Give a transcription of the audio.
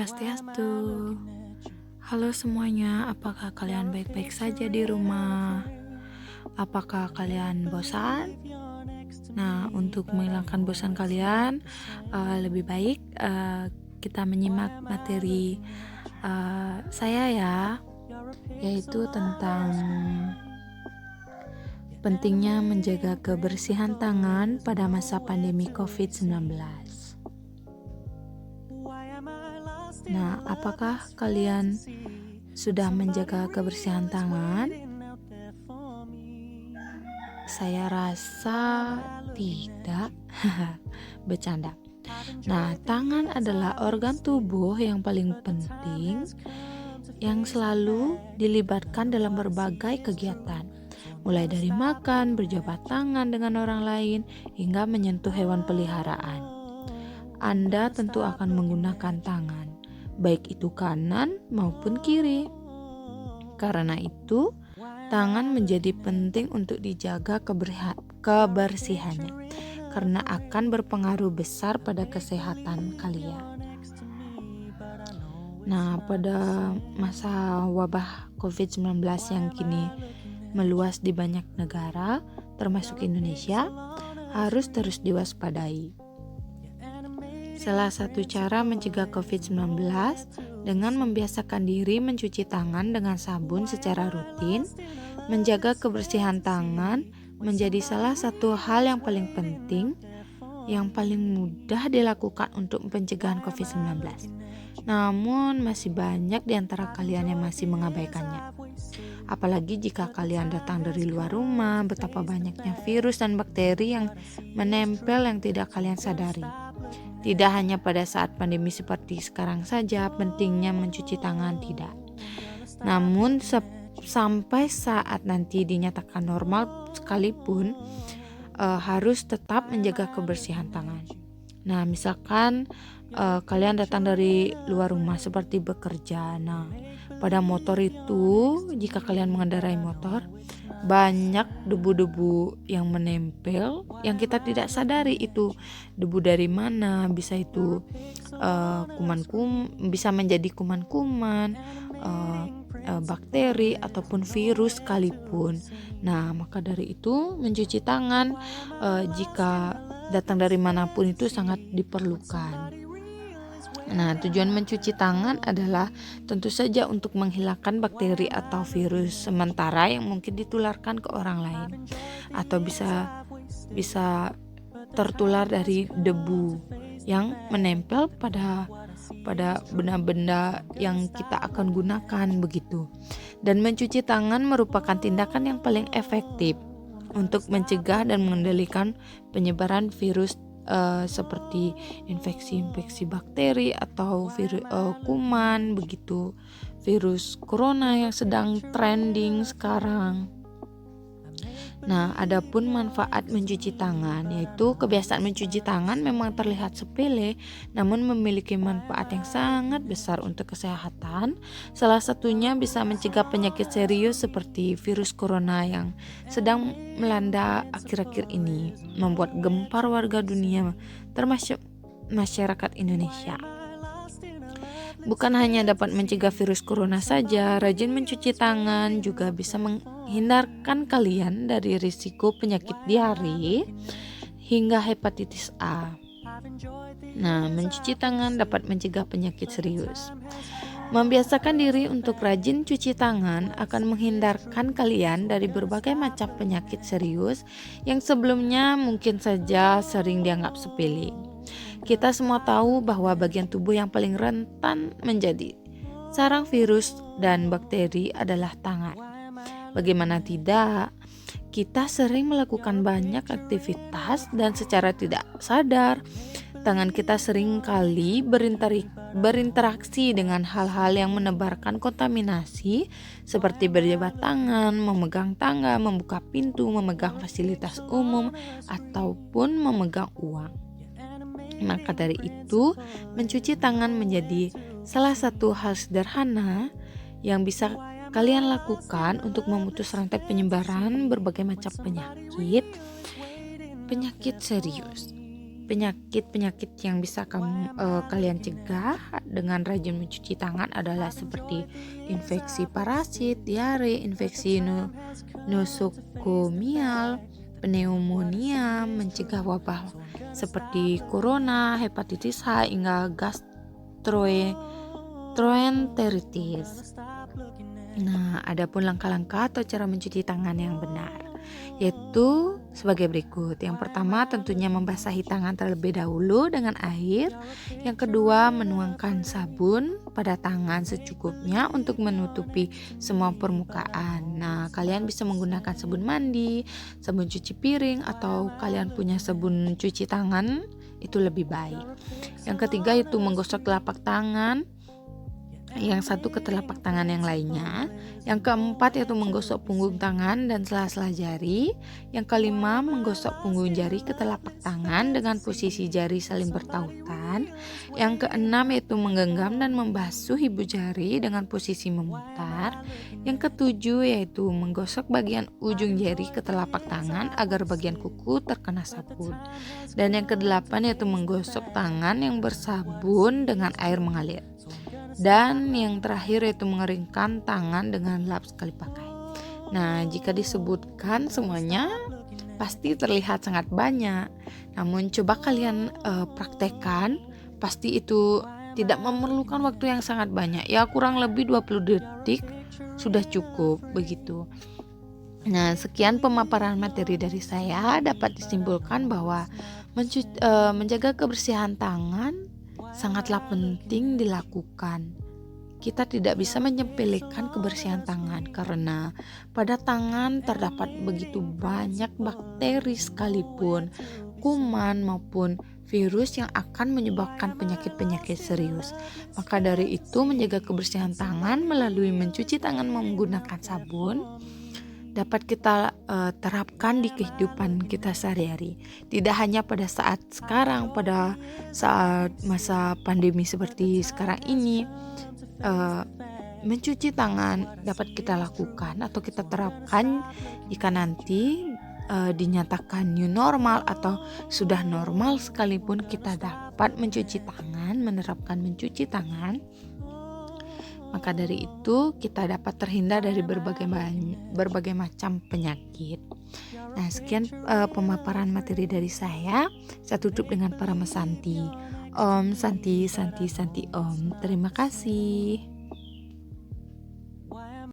Swastiastu. Halo semuanya, apakah kalian baik-baik saja di rumah? Apakah kalian bosan? Nah, untuk menghilangkan bosan kalian, lebih baik kita menyimak materi saya ya, yaitu tentang pentingnya menjaga kebersihan tangan pada masa pandemi COVID-19. Nah, apakah kalian sudah menjaga kebersihan tangan? Saya rasa tidak. Bercanda. Nah, tangan adalah organ tubuh yang paling penting yang selalu dilibatkan dalam berbagai kegiatan, mulai dari makan, berjabat tangan dengan orang lain, hingga menyentuh hewan peliharaan. Anda tentu akan menggunakan tangan, baik itu kanan maupun kiri. Karena itu, tangan menjadi penting untuk dijaga kebersihannya, karena akan berpengaruh besar pada kesehatan kalian. Nah, pada masa wabah COVID-19 yang kini meluas di banyak negara, termasuk Indonesia, harus terus diwaspadai. Salah satu cara mencegah COVID-19 dengan membiasakan diri mencuci tangan dengan sabun secara rutin, menjaga kebersihan tangan menjadi salah satu hal yang paling penting, yang paling mudah dilakukan untuk pencegahan COVID-19. Namun masih banyak di antara kalian yang masih mengabaikannya. Apalagi jika kalian datang dari luar rumah, betapa banyaknya virus dan bakteri yang menempel yang tidak kalian sadari. Tidak hanya pada saat pandemi seperti sekarang saja pentingnya mencuci tangan, tidak. Namun sampai saat nanti dinyatakan normal sekalipun harus tetap menjaga kebersihan tangan. Nah, misalkan kalian datang dari luar rumah seperti bekerja. Nah, pada motor itu, jika kalian mengendarai motor, banyak debu-debu yang menempel yang kita tidak sadari itu debu dari mana. Bisa itu bisa menjadi kuman-kuman, bakteri ataupun virus sekalipun. Nah, maka dari itu mencuci tangan jika datang dari manapun itu sangat diperlukan. Nah, tujuan mencuci tangan adalah tentu saja untuk menghilangkan bakteri atau virus sementara yang mungkin ditularkan ke orang lain, atau bisa tertular dari debu yang menempel pada benda-benda yang kita akan gunakan begitu. Dan mencuci tangan merupakan tindakan yang paling efektif untuk mencegah dan mengendalikan penyebaran virus seperti infeksi bakteri atau virus kuman begitu, virus corona yang sedang trending sekarang. Nah, adapun manfaat mencuci tangan, yaitu kebiasaan mencuci tangan memang terlihat sepele, namun memiliki manfaat yang sangat besar untuk kesehatan. Salah satunya bisa mencegah penyakit serius seperti virus corona yang sedang melanda akhir-akhir ini, membuat gempar warga dunia, termasuk masyarakat Indonesia. Bukan hanya dapat mencegah virus corona saja, rajin mencuci tangan juga bisa menghindarkan kalian dari risiko penyakit diare hingga hepatitis A. Nah, mencuci tangan dapat mencegah penyakit serius. Membiasakan diri untuk rajin cuci tangan akan menghindarkan kalian dari berbagai macam penyakit serius yang sebelumnya mungkin saja sering dianggap sepele. Kita semua tahu bahwa bagian tubuh yang paling rentan menjadi sarang virus dan bakteri adalah tangan. Bagaimana tidak, kita sering melakukan banyak aktivitas dan secara tidak sadar, tangan kita sering kali berinteraksi dengan hal-hal yang menebarkan kontaminasi seperti berjabat tangan, memegang tangga, membuka pintu, memegang fasilitas umum, ataupun memegang uang. Maka dari itu, mencuci tangan menjadi salah satu hal sederhana yang bisa kalian lakukan untuk memutus rantai penyebaran berbagai macam penyakit serius. penyakit-penyakit yang bisa kalian cegah dengan rajin mencuci tangan adalah seperti infeksi parasit, diare, infeksi nosokomial, pneumonia, mencegah wabah seperti corona, hepatitis H hingga gastroenteritis. Nah, adapun langkah-langkah atau cara mencuci tangan yang benar yaitu sebagai berikut. Yang pertama tentunya membasahi tangan terlebih dahulu dengan air. Yang kedua menuangkan sabun pada tangan secukupnya untuk menutupi semua permukaan. Nah, kalian bisa menggunakan sabun mandi, sabun cuci piring, atau kalian punya sabun cuci tangan, itu lebih baik. Yang ketiga itu menggosok telapak tangan yang satu ke telapak tangan yang lainnya. Yang keempat yaitu menggosok punggung tangan dan sela-sela jari. Yang kelima menggosok punggung jari ke telapak tangan dengan posisi jari saling bertautan. Yang keenam yaitu menggenggam dan membasuh ibu jari dengan posisi memutar. Yang ketujuh yaitu menggosok bagian ujung jari ke telapak tangan agar bagian kuku terkena sabun. Dan yang kedelapan yaitu menggosok tangan yang bersabun dengan air mengalir. Dan yang terakhir yaitu mengeringkan tangan dengan lap sekali pakai. Nah, jika disebutkan semuanya pasti terlihat sangat banyak. Namun coba kalian praktekkan, pasti itu tidak memerlukan waktu yang sangat banyak. Ya kurang lebih 20 detik sudah cukup begitu. Nah, sekian pemaparan materi dari saya. Dapat disimpulkan bahwa menjaga kebersihan tangan sangatlah penting dilakukan. Kita tidak bisa menyepelekan kebersihan tangan karena pada tangan terdapat begitu banyak bakteri sekalipun, kuman maupun virus yang akan menyebabkan penyakit-penyakit serius. Maka dari itu menjaga kebersihan tangan melalui mencuci tangan menggunakan sabun dapat kita terapkan di kehidupan kita sehari-hari. Tidak hanya pada saat sekarang, pada saat masa pandemi seperti sekarang ini, mencuci tangan dapat kita lakukan atau kita terapkan jika nanti dinyatakan new normal atau sudah normal sekalipun kita dapat mencuci tangan, menerapkan mencuci tangan. Maka dari itu kita dapat terhindar dari berbagai macam penyakit. Nah, sekian pemaparan materi dari saya. Saya tutup dengan Parama Santi. Om Santi Santi Santi Om. Terima kasih.